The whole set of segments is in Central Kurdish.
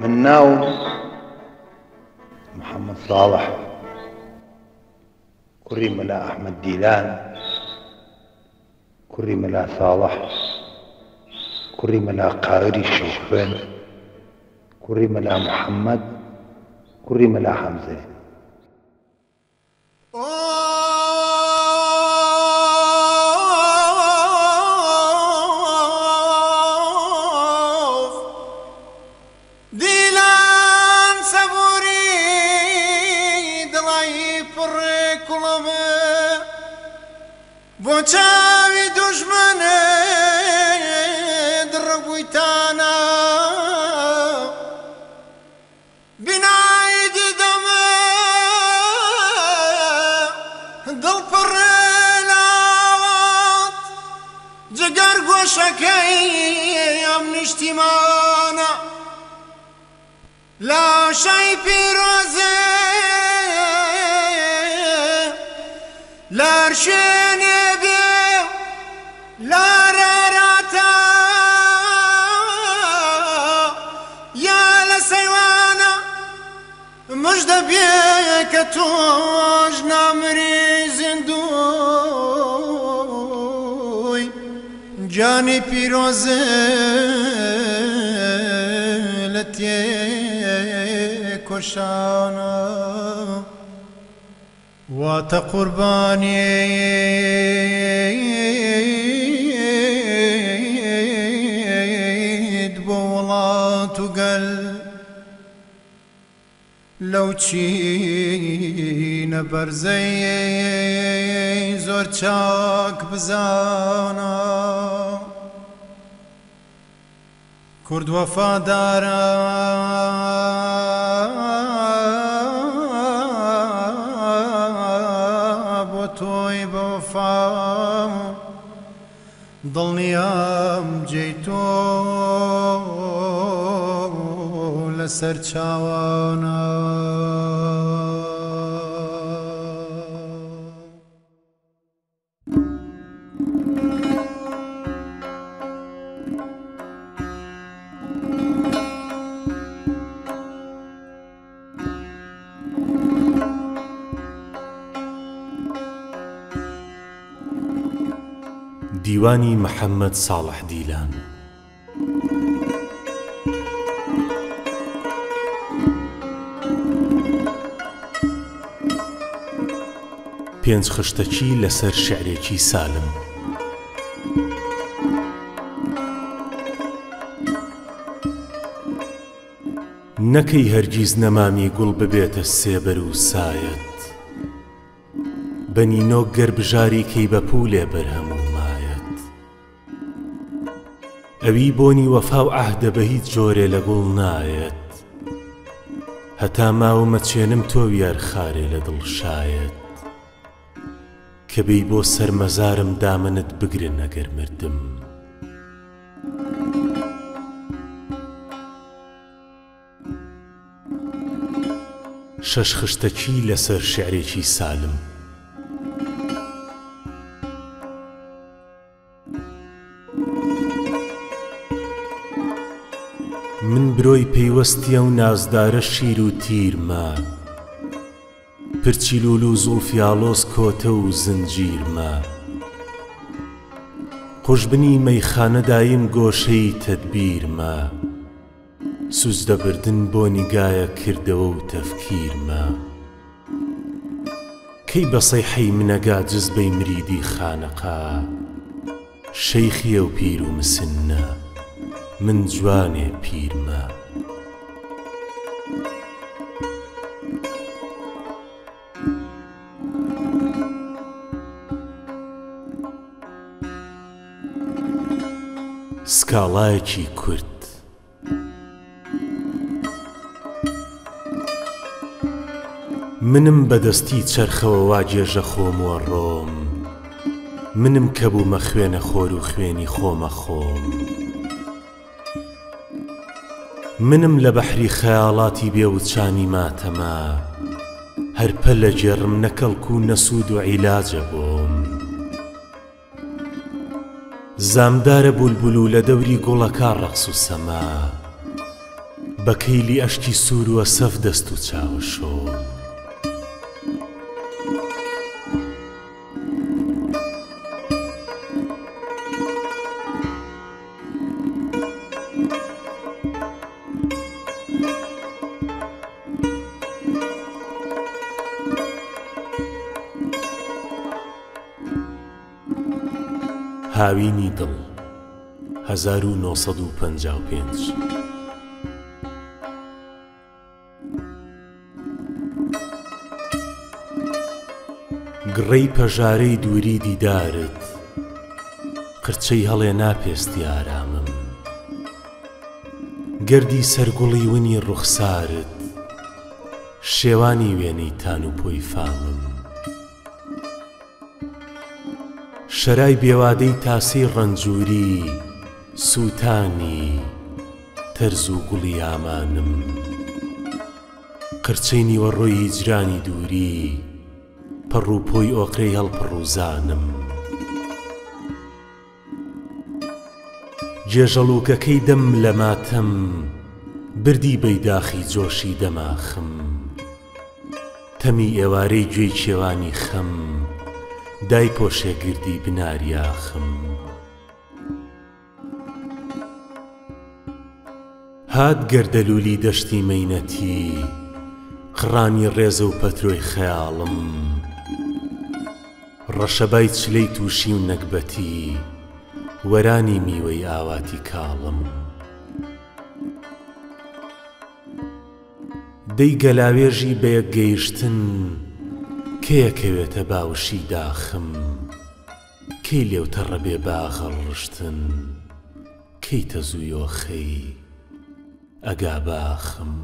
من ناو محمد صالح كري ملا أحمد ديلان كري ملا صالح كري ملا قاري الشوفان كري ملا محمد كري ملا حمزة بوچاوی دشمنه دربویتانا بینای دیدمه دل پر لاوات جگر گوشکی ام نشتیمانا لا شای پیروزه لارشینی لا راراتا يا لسيوانا مجد بيك توج نامري زندوي جاني بيروزي لتيه كشانا وات قرباني وقل لو چین برزی زور چاک بزانا کرد وفادارا بو توی بوفا ضلنيام جيتو لسر چاوانا ديواني محمد صالح ديلان پێنج خشتەکی لەسەر شێعرێکی سالم نەکەی هەرگیز نەمامی گوڵ ببێتە سێبەر و سایەت بەنینۆ گەربژاری کەی بەپولێ بەرهەموو مایەت ئەوی بۆنی وەفا و عەهدە بە هیچ جۆرێ لە گوڵ نایەت هەتا ماوە مەچێنم تۆ یار خارێ لە دڵ شایەت کە بێی بۆ سەر مەزارم دامنت بگرن ئەگەر مردم شەش خشتەکی لەسەر شێعرێکی سالم من برۆی پەیوەستیە و نازدارە شیر و تیرمە پرچی لول و زوڵفیاڵۆز کۆتە و زنجیرمە قوشبنی مەیخانە دایم گۆشەی تەدبیرمە سوز دەبردن بۆ نیگایە کردەوە و تەفکیرمە کەی بە سەیحەی منەگا جزبەی مریدی خانەقا شەیخیە و پیر و مسنە من جوانێ پیرمە سکاڵایەکی کورد منم بەدەستی چەرخەوە واجێژە خۆم و ڕۆم منم کە بوومە خوێنە خۆر و خوێنی خۆمە خۆم منم لە بەحری خەیاڵاتی بێوچانی ماتەما هەرپە لە جێڕم نەکەڵک و نەسوود و عیلاجە بۆم زامدارە بولبول و لە دەوری گوڵەکە ڕەقس و سەما بە کەیلی ئەشکی سوور وە سەف دەست و چاوە شۆڵ. هاوینی دڵ 1955. گڕەی پەژارەی دووری دیدارت، قرچەی هەڵێ ناپێستی ئارامم، گەردی سەرگوڵی ونی ڕوخسارت، شێوانی وێنەی تان و پۆی فامم، شەرای بێوادەی تاسی ڕەنجوری، سووتانی تەرز و گوڵی ئامانم، قرچەی نیوەڕۆی هیجرانی دووری، پەڕووپۆی ئۆقرەی هەڵپڕووزانم، جێژەڵوکەکەی دەم لە ماتەم، بردی بەیداخی جۆشی دەماخم، تەمی ئێوارەی گوێی کێوانی خەم، دای پۆشێگردی بناریاخم. هات گەردەلولی دەشتی مەینەتی، قڕانی ڕێزە و پەترۆی خەیاڵم، ڕەشەبای چلەی تووشی و نەکبەتی، وەرانی میوەی ئاواتی کاڵم. دەی گەلاوێژی بەیەک گەیشتن، کێیەکەوێتە باوشی داخم، کەی لێوتەڕە بێ باغەڵ ڕشتن، کەی تەزووی ئۆخەی ئەگا باخم.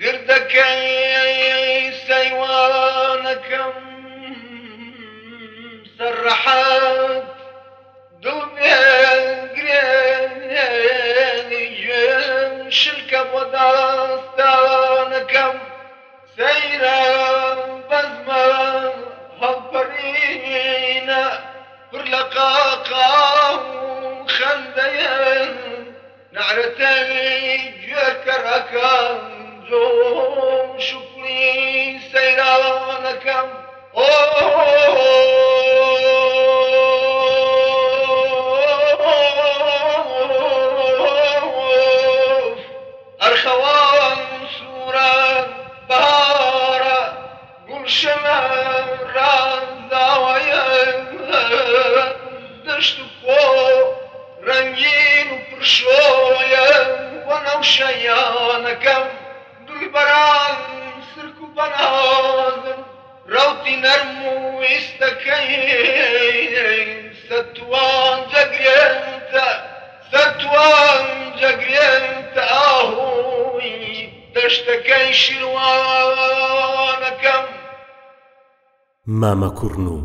گردەکەی سەیوانەکەم سەرڕەحەت دڵبێگرێنی گوێن شلکە بۆ داستانەکەم، سەیرە بەزمە هەڵپەڕینە پڕ لە قاقا و خەندەیەن، نعرەتەی گوێکەڕەکەم جۆش و کوڵی سەیرانەکەم. ئەرخەوان سوورە بەهارە، گوڵشەمە ڕازاوەیە، دەشت و کۆ ڕەنگین و پرشۆیە، وە نەوشەیانەکەم دولبەران سرک و بەنازم، ڕەوتی نەرم و ویستەکەی سەتوان جەگرێنتە، سەتوان جەگرێنتە ئاهوی دەشتەکەی شیروانەکەم. مامە کوڕنوو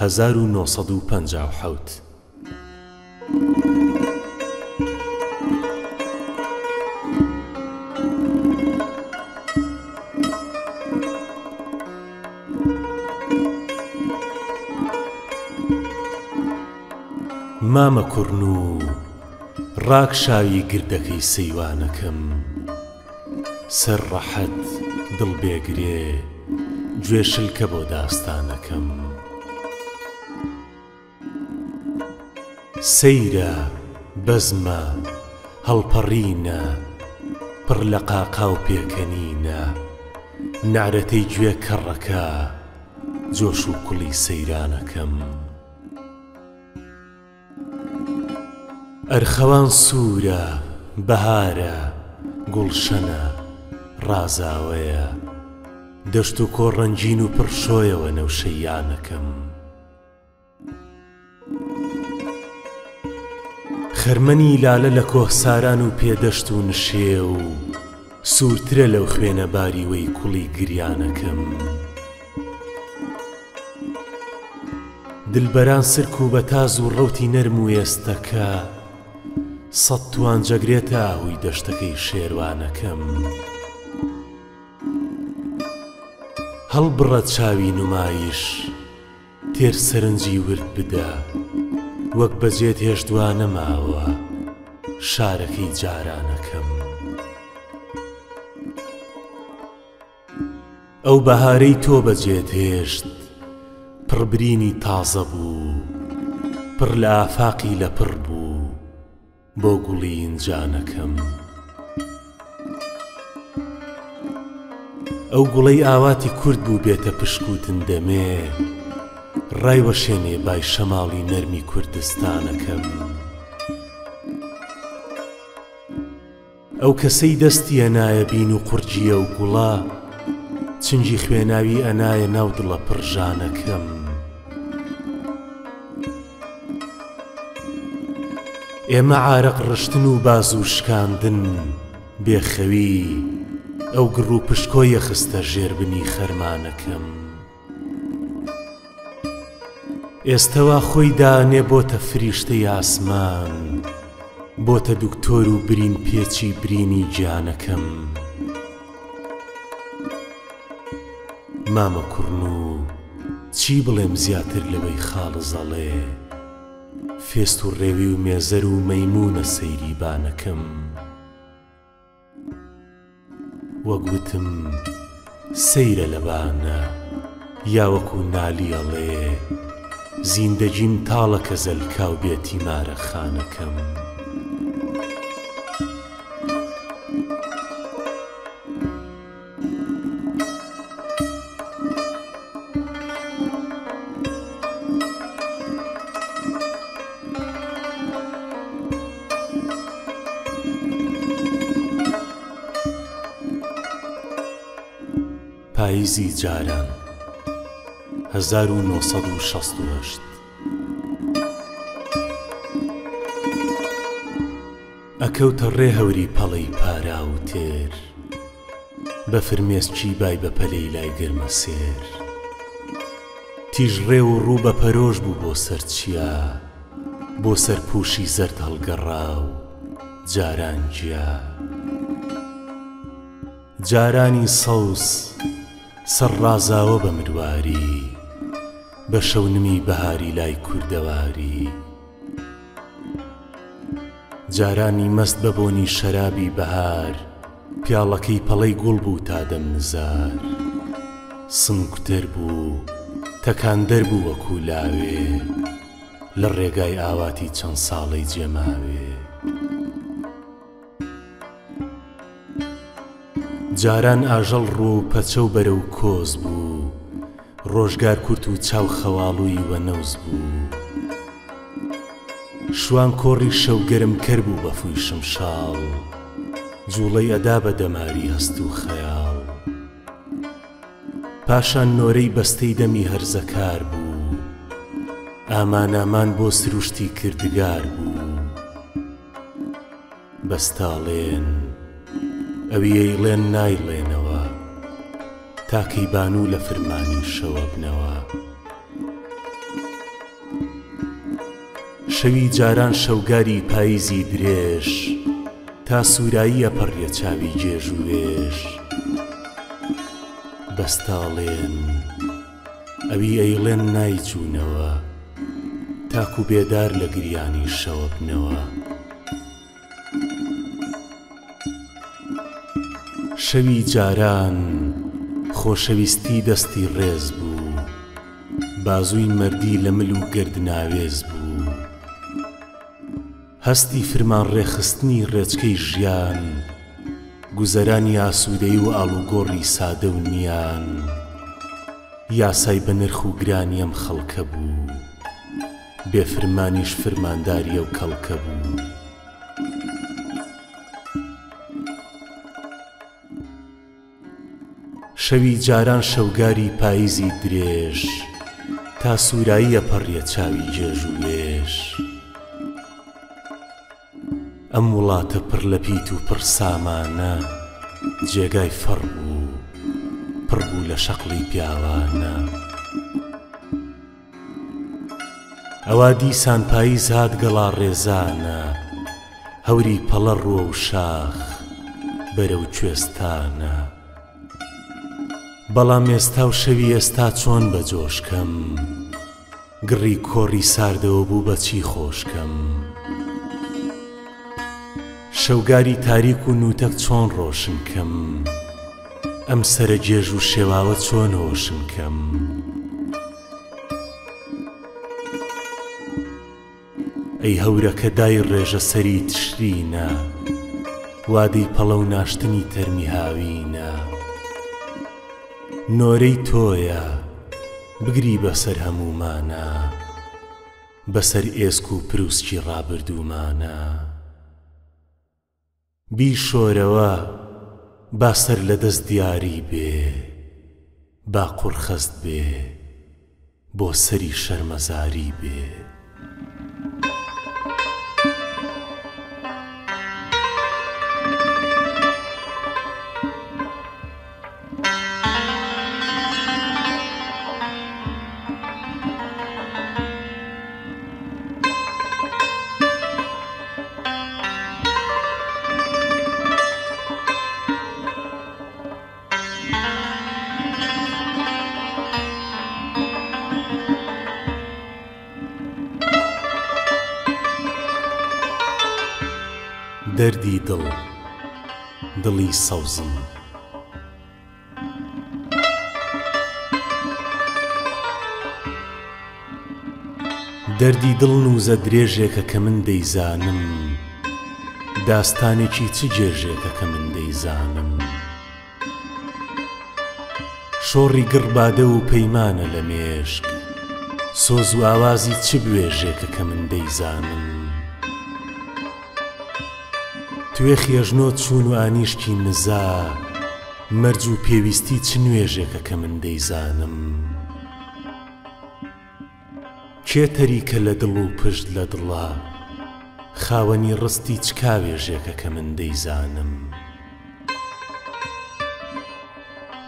1957. مامە کوڕنوو ڕاک شاوی گردەکەی سەیوانەکەم، سەر ڕەحەت دڵ بێگرێ گوێ شلکە بۆ داستانەکەم. سەیرە بەزمە هەڵپەڕینە پڕ لە قاقا و پێکەنینە، نعرەتەی گوێ کەڕەکە جۆش و کوڵی سەیرانەکەم. ئەرخەوان سوورە بەهارە، گوڵشەنە ڕازاوەیە، دەشت و کۆ ڕەنگین و پڕشۆیەوە نەوشەیانەکەم. خەرمەنی لالە لە کۆهساران و پێدەشت و نشێ و سوورترە لەو خوێنە باریوەی کوڵی گریانەکەم. دلبەران سرک و بەتاز و ڕەوتی نەرم و ئێستەکە، سەد توان جەگرێتە ئاهوی دەشتەکەی شێروانەکەم. هەڵبڕە چاوی نمایش تێر سەرنجی ورد بدە وەک بەجێت هێشتوانە ماوە شارەکەی جارانەکەم ئەو بەهارەی تۆ بەجێت هێشت پڕبرینی تازە بوو پڕ لە ئافاقی لەپڕ بوو بۆ گوڵی ئینجانەکەم ئەو گوڵەی ئاواتی کورد بوو بێتە پشکوتن دەمێ ڕای وەشێنێ بای شەماڵی نەرمی کوردستانەکەم ئەو کەسەی دەستی ئەنایە بین و قورجیە و گوڵا چنجی خوێناوی ئەنایە ناو دڵە پڕژانەکەم ئێمە عارق ڕشتن و باز و شکاندن بێخەوی ئەو گڕ و پشکۆیە خستە ژێربنی خەرمانەکەم ئێستەوا خۆی دانێ بۆتە فریشتەی ئاسمان بۆتە دوکتۆر و برین پێچی برینی گیانەکەم مامە کوڕن و چی بڵێم زیاتر لەوەی خاڵە زەڵێ فێست و ڕێوی و مێزەر و مەیمونە سەیری بانەکەم وەگوتم سەیرە لەبانە یاوەکو نالیەڵێ زیندەجیم تاڵەکە زەلکاو بێتی مارەخانەکەم پاییزی جاران 1968 ئەکەوتە ڕێ هەوری پەڵەی پارا و تێر بە فرمێسکی بای بە پەلەی لای گرمە سێر تیژ ڕێ و ڕوو بە پەرۆژ بوو بۆ سەرچیا بۆ سەرپوشی زەرد هەڵگەڕا و جاران گیا جارانی سەوز سەرڕازاوە بە مرواری بە شەونمی بەهاری لای کوردەواری جارانی مەست بە بۆنی شەرابی بەهار پیاڵەکەی پەڵەی گوڵ بوو تا دەم نزار سنگتر بوو تەکاندەر بوو وەکو لاوێ لە ڕێگای ئاواتی چەند ساڵەی جێماوێ جاران ئاژەڵ ڕوو و پەچە و بەرە و کۆز بوو ڕۆژگار کورت و چاو خەواڵووی وەنەوز بوو شوان کۆڕی شەوگەرم کەر بوو بە فووی شمشاڵ جوڵەی ئەدا بە دەماری هەست و خەیاڵ پاشان نۆرەی بەستەی دەمی هەرزەکار بوو ئامان بۆ سروشتی کردگار بوو بەستاڵێن ئەوی ئەیڵێن نایڵێنەوە تاکەی بانوو لە فرمانی شەوە بنەوە شەوی جاران شەوگاری پاییزی درێژ تا سووراییە پەڕیە چاوی گێژ و وێژ بەستاڵێن ئەوی ئەیڵێن نایجوونەوە تاکو بێدار لە گریانی شەوە بنەوە شەوی جاران خۆشەویستی دەستی ڕێز بوو بازووی مەردی لە مل و گرد ناوێز بوو هەستی فرمان ڕێخستنی ڕێچکەی ژیان گوزەرانی ئاسوودەی و ئاڵوگۆڕی سادە و نیان یاسای بە نرخ و گرانی ئەم خەڵکە بوو بێفرمانیش فرمانداریە و کەڵکە بوو شەوی جاران شەوگاری پاییزی درێژ تا سووراییە پەڕیە چاوی گێژ و وێژ ئەم وڵاتە پڕ لە پیت و پڕ سامانە جێگای فەڕ بوو پڕ بوو لە شەقڵی پیاوانە ئەوا دیسان پاییز هات گەڵا ڕێزانە هەوری پەڵە ڕووە و شاخ بەرەو کوێستانە بەڵام ئێستا و شەوی ئێستا چۆن بەجۆشکەم گڕی کۆڕی ساردەوە بوو بەچی خۆشکەم شەوگاری تاریک و نوتەک چۆن ڕۆشن کەم ئەم سەرە جێژ و شێواوە چۆن هۆشم کەم ئەی هەورەکە دای ڕێژە سەری تشرینە وادەی پەڵە و ناشتنی تەرمی هاوینە نۆرەی تۆیە بگری بەسەر هەمومانە بەسەر ئێسک و پرووسکی ڕابردوومانە بیشۆرەوە با سەر لە دەست دیاری بێ با قوڕخەست بێ بۆ سەری شەرمەزاری بێ دەردی دڵ دڵی سەوزم دەردی دڵ نوزە درێژێکە کە من دەیزانم داستانێکی چ جێژێکە کە من دەیزانم شۆڕی گڕبادە و پەیمانە لە مێشک سۆز و ئاوازی چ بوێژێکە کە من دەیزانم توێ خێژنۆ چوون و ئانیشتی نزا مەرج و پێویستی چ نوێژێکە کە من دەیزانم کێ تەریکە لە دڵ و پشت لە دڵە خاوەنی ڕستی چ کاوێژێکە کە من دەیزانم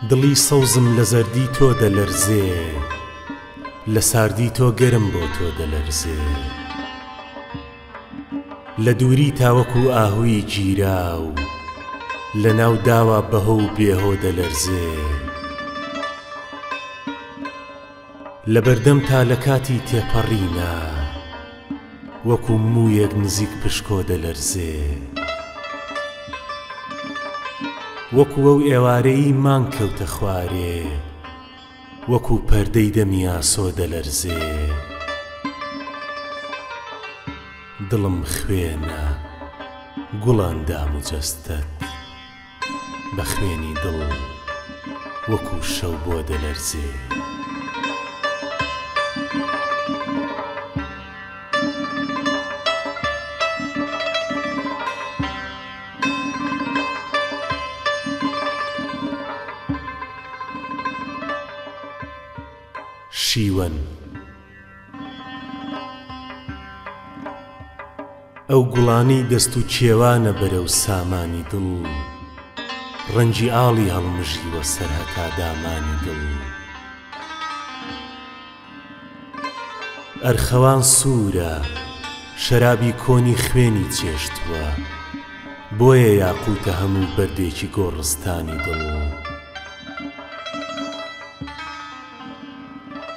دڵی سەوزم لە زەردی تۆ دەلەرزێ لە ساردی تۆ گەرم بۆ تۆ دەلەرزێ لە دووری تاوەکو ئاهوی گیراو لە ناو داوا بەهۆ و بێهۆ دەلەرزێ لە بەردەم تا لە کاتی تێپەڕینە وەکو موویەک نزیک پشکۆ دەلەرزێ وەکو ئەو ئێوارەی مانگ کەوتە خوارێ وەکو پەردەی دەمی ئاسۆ دەلەرزێ دڵم خوێنە گوڵان دام و جەستەت بە خوێنی دڵ وەکو شەو بۆ دەلەرزێ شیوەن ئەو گوڵانەی دەست و کێوانە بەرەو سامانی دڵ ڕەنگی ئاڵی هەڵمژیوە سەر هەتا دامانی دڵ ئەرخەوان سوورە شەرابی کۆنی خوێنی چێشتووە بۆیە یاقوتە هەموو بەردێکی گۆڕستانی دڵ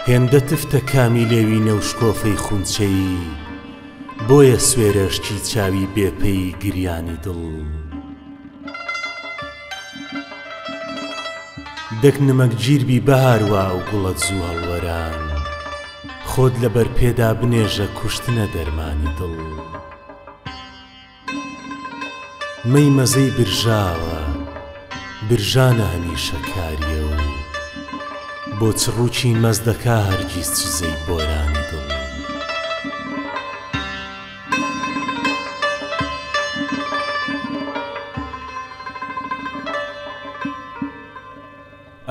هێندە تفتە کامی لێوی نەوشکۆفەی خونچەی بۆیە سوێرەشکی چاوی بێپەی گریانی دڵ دەک نمەک گیربی بەهاروا و گوڵەت زوو هەڵوەران خۆت لەبەر پێدا بنێژە کوشتنە دەرمانی دڵ مەی مەزەی برژاوە برژانە هەمیشە کاریە و بۆ چڕووکی مەزدەکا هەرگیز چزەی بۆرانی دڵ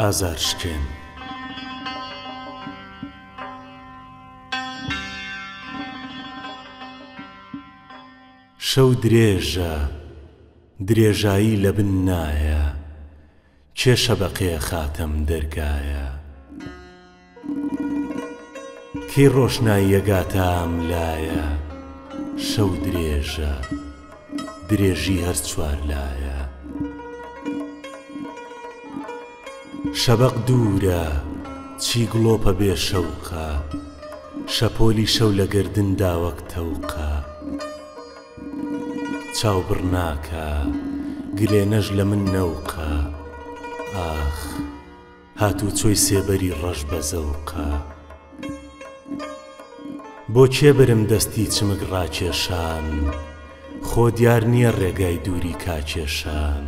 ئازار شکێن شەو درێژە درێژایی لە بن نایە کێشە بەقێ خاتەم دەرگایە کەی ڕۆشنایی یەگاتە ئاملایە شەو درێژە درێژی هەر چوار لایە شەبەق دوورە چی گڵۆپە بێ شەوقە شەپۆلی شەو لە گردندا وەک تەوقە چاو بڕناکە گلێنەش لە من نەوقە ئاخ هاتوو چۆی سێبەری ڕەش بە زەوقە بۆ کێبرم دەستی چمک ڕاکێشان خۆ دیار نییە ڕێگای دووری کاکێشان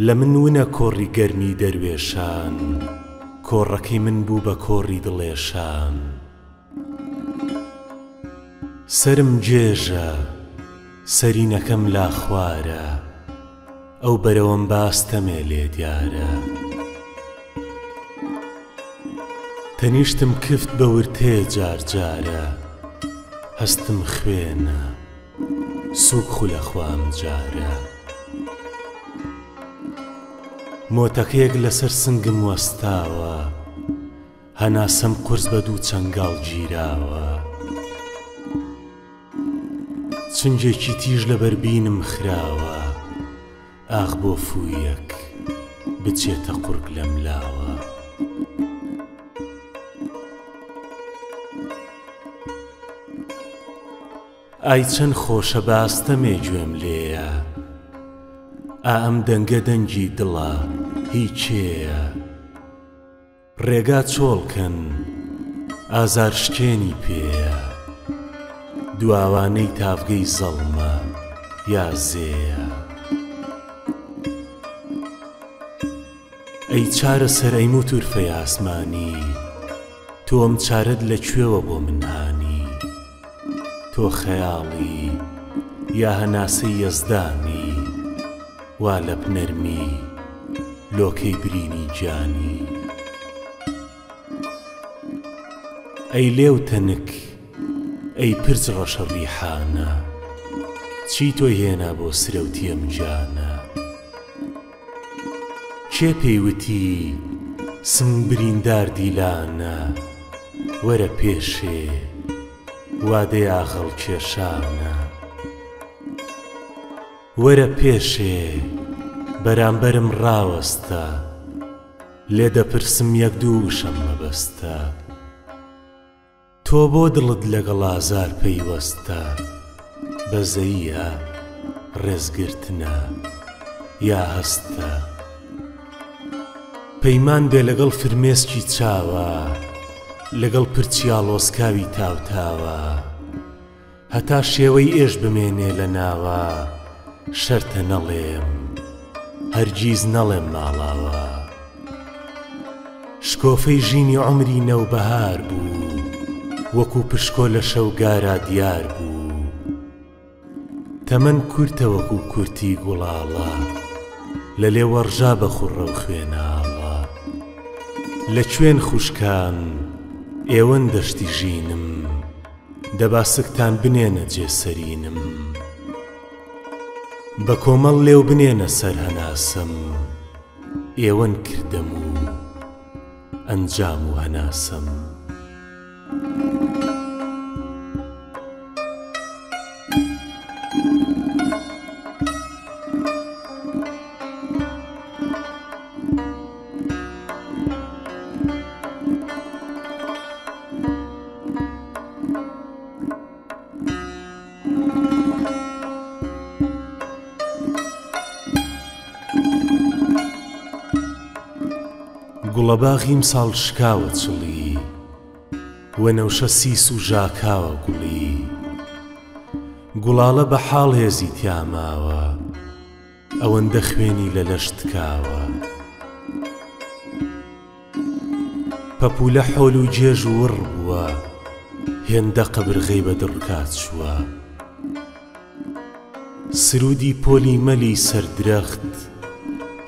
لە من ونە کۆڕی گەرمی دەروێشان کۆڕەکەی من بوو بە کۆڕی دڵێشان سرم جێژە سەرینەکەم لا خوارە ئەو بەرەوەم باستەمێ لێ دیارە تەنیشتم کفت بە ورتێ جارجارە هەستم خوێنە سووک خولە خوام جارە مۆتەکەیەک لەسەر سنگم وەستاوە هەناسەم قورس بە دوو چەنگاڵ گیراوە چنجێکی تیژ لە بەربینم خراوە ئاخ بۆ فوویەک بچێتە قورگ لە ملاوە ئای چەند خۆشە باستەمێ گوێم لێیە ئەم دەنگە دەنگی دڵە هیچێیە ڕێگا چۆڵکەن ئازار شکێنی پێیە دواوانەی تافگەی زەڵمە یا زێیە ئەی چارە سەر ئەی موتورفەی ئاسمانی تۆم چارەت لەکوێوە بۆ من هانی تۆ خەیاڵی یا هەناسەی یەزدانی وا لە بنەرمی لۆکەی برینی جانی ئەی لێو تەنک ئەی پرچ ڕەشە ڕیحانە چی تۆی هێنا بۆ سرەوتیم جانە کێ پێیوتی سم بریندار دیلانە وەرە پێشێ وادەی ئاغەڵ کێشانە وەرە پێشێ بەرامبەرم ڕاوەستە لێ دەپرسم یەک دووشەم مەبەستە تۆ بۆ دڵت لەگەڵ ئازار پەیوەستە بەزەییە ڕێزگرتنە یا هەستە پەیمان بێ لەگەڵ فرمێسکی چاوە لەگەڵ پرچیاڵۆسکاوی تاوتاوە هەتا شێوەی ئێش بمێنێ لە ناوە شەرتە نەڵێم هەرگیز نەڵێم ماڵاوە شکۆفەی ژینی عومری نەوبەهار بوو وەکو پشکۆ لە شەوگارا دیار بوو تەمەن کورتە وەکو کورتی گوڵاڵە لە لێ وەڕژا بە خوڕە و خوێناڵە لە کوێن خوشکان ئێوەن دەشتی ژینم دەباسکتان بنێنە جێسەرینم بە کۆمەڵ لێو بنێنە سەر هەناسم ئێوەن کردەم و ئەنجام و هەناسم گوڵەباغیم ساڵ شکاوە چڵی وەنەوشە سیس و ژاکاوە گوڵی گوڵاڵە بە حاڵ هێزی تیاماوە ئەوەندە خوێنی لە لەشتکاوە پەپولە حۆل و جێژ و وڕ بووە هێندە قەبرغەی بە دڕکات چووە سرودی پۆلی مەلی سەردرەخت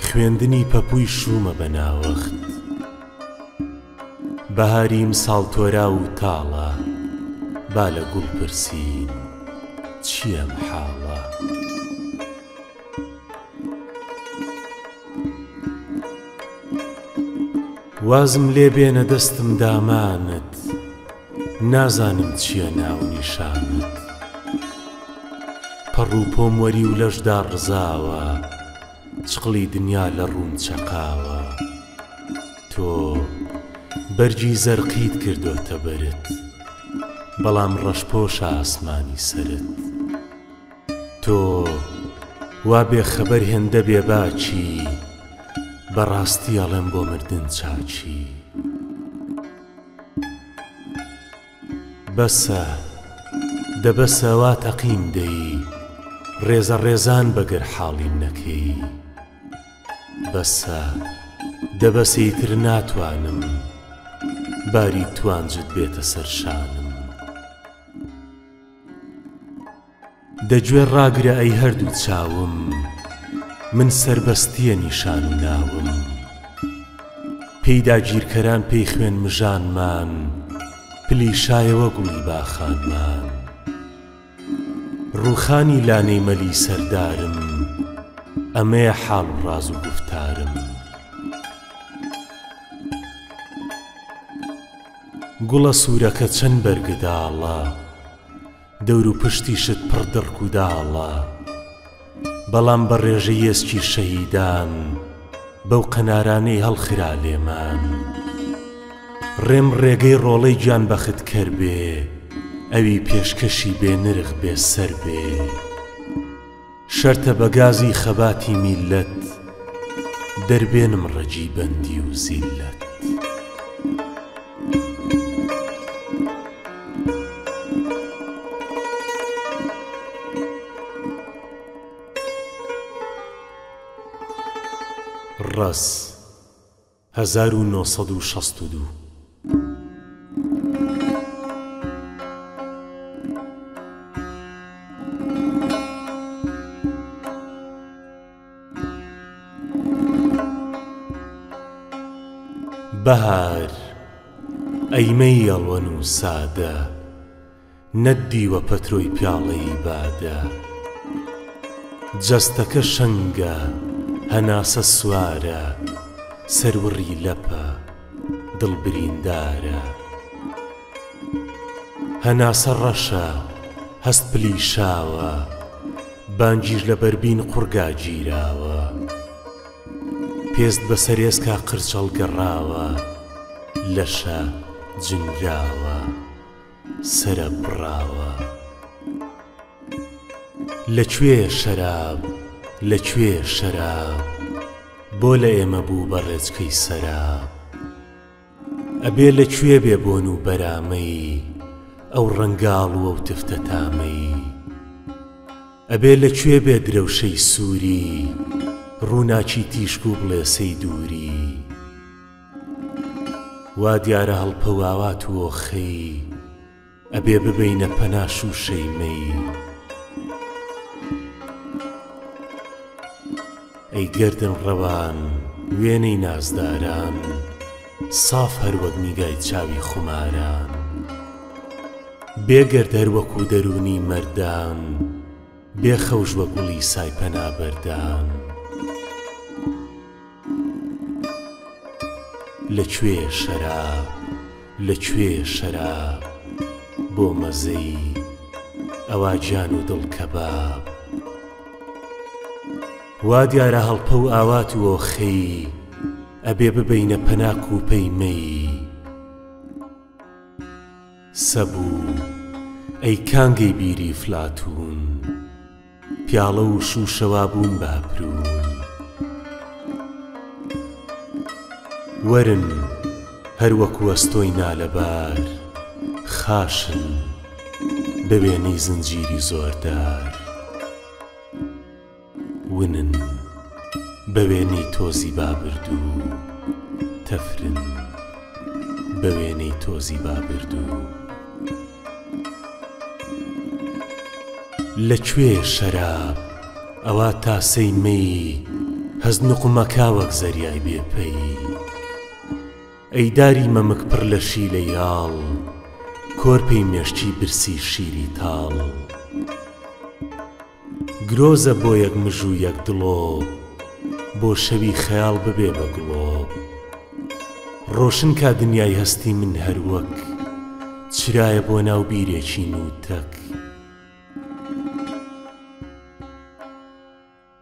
خوێندنی پەپووی شومە بە ناوەخت بەهاریم ساڵ تۆرا و تاڵە با لە گوڵ پرسین چییە محاڵە وازم لێ بێنە دەستم دامانت نازانم چییە ناو نیشانت پەڕ و پۆم وەری و لەشدا ڕزاوە چقڵی دنیا لە ڕوون چەقاوە تۆ بەرگی زەرقیت کردۆتە بەرت بەڵام ڕەشپۆشە ئاسمانی سەرت تۆ وا بێخەبەر هێندە بێباچی بەڕاستی ئەڵێم بۆ مردن چاچی بەسە دەبەسە وا تەقیم دەی ڕێزە ڕێزان بەگەر حاڵیم نەکەی بەسە دەبەسەی تر ناتوانم باری توانجت بێتە سەرشانم دەگوێ ڕاگرە ئەی هەردوو چاوم من سەربەستیە نیشان و ناوم پێیدا گیرکەران پێی خوێن مژانمان پلی شایەوە گوڵی باخانمان ڕووخانی لانەی مەلی سەردارم ئەمەیە حاڵ و ڕاز و گوفتارم گوڵە سوورەکە چەند بەرگداڵە دەور و پشتیشت پڕ دڕک و داڵە بەڵام بە ڕێژەی ئێسکی شەهیدان بەو قەنارانەی هەڵخرا لێمان ڕێم ڕێگەی ڕۆڵەی گیان بەخت کرد بێ ئەوی پێشکەشی بێ نرخ بێ سەر بێ شەرتە بە گازی خەباتی میلەت دەربێنم ڕەجی بەندی و زیلەت ڕەس 1962 بەهار ئەیمەی ئەڵوەن و سادە نەدیوە پەترۆی پیاڵەی بادە جەستەکە شەنگە هەناسە سوارە سەروڕی لەپە دڵبریندارە هەناسە ڕەشە هەست پلیشاوە بانگیش لە بەربین قورگا گیراوە پێست بەسەر ئێسکا قرچەڵ گەڕاوە لەشە جنگاوە سرە بڕاوە لەکوێ شەراب لەکوێ شەراب بۆ لە ئێمە بوو بە ڕێچکەی سەراب ئەبێ لەکوێ بێ بۆن و بەرامەی ئەو ڕەنگاڵوە و تفتە تامەی ئەبێ لەکوێ بێ درەوشەی سووری ڕووناچی تیشک و بڵێسەی دووری وا دیارە هەڵپە و ئاوات و ئۆخەی ئەبێ ببەینە پەناش و شەیمەی ئەی گەردن ڕەوان وێنەی نازداران ساف هەروەک نیگای چاوی خوماران بێگەرد هەروەکو دەرونی مەردان بێخەوش وە گوڵی سای پەنابەردان لەکوێ شەراب لەکوێ شەراب بۆ مەزەی ئەوا گیان و دڵ کەباب وا دیارە هەڵپە و ئاوات و ئۆخەی ئەبێ ببەینە پەناک و پەیمەی سەبوو ئەی کانگەی بیری فلاتون پیاڵە و شوشەوا بوون باپرون وەرن هەروەکو ئەستۆی نالەبار خاشن بەوێنەی زنجیری زۆردار ونن بەوێنەی تۆزی بابردوو تەفرن بەوێنەی تۆزی بابردوو لەکوێ شەراب ئەوا تاسەی مەی هەز نوقمەکا وەک زەریای بێپەی ئەیداری مەمک پڕ لە شیلە یاڵ کۆرپەی مێشتی برسی شیری تاڵ گرۆزە بۆ یەک مژ و یەک دڵۆ بۆ شەوی خەیاڵ ببێ بە گڵۆ ڕۆشن کا دنیای هەستی من هەروەک چرایە بۆ ناو بیرێکی نوتەک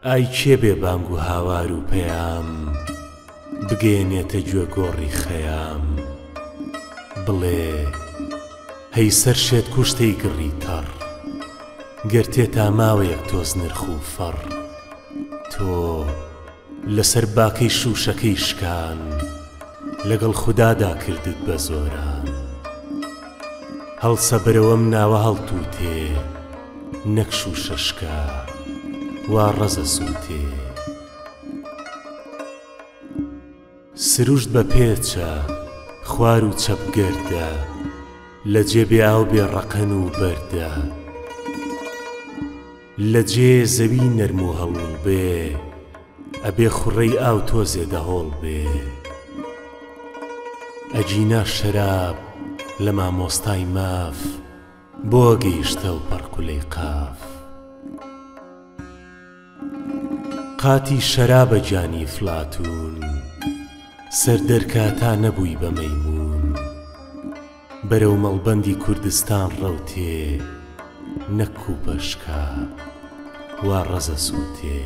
ئای کێ بێ بانگ و هاوار و پەیام بگەێنێتە گوێ گۆڕی خەیام بڵێ هەی سەر شێت کوشتەی گڕی تەڕ گەر تێتا ماوەیەک تۆز نرخ و فەڕ تۆ لەسەر باکەی شوشەکەی شکان لەگەڵ خودادا کردت بە زۆران هەڵسە بەرەوەم ناوە هەڵتوتێ نەک شوشەشکا وا ڕەزە سووتێ سروشت بە پێچە خوار و چەپگەردە لە جێبێ ئاو بێ ڕەقەن و بەردە لە جێ زەوی نەرم و هەڵوڵ بێ ئەبێ خوڕەی ئاو تۆزێ دەهۆڵ بێ ئەجینا شەراب لە مامۆستای ماف بۆ گەیشتە و پەڕکولەی قاف قاتی شەرابە جانی فلاتون سەردەرکاتا نەبووی بە مەیمون بەرەو مەڵبەندی کوردستان ڕەوتێ نەک و بەشکا وا ڕەزە سووتێ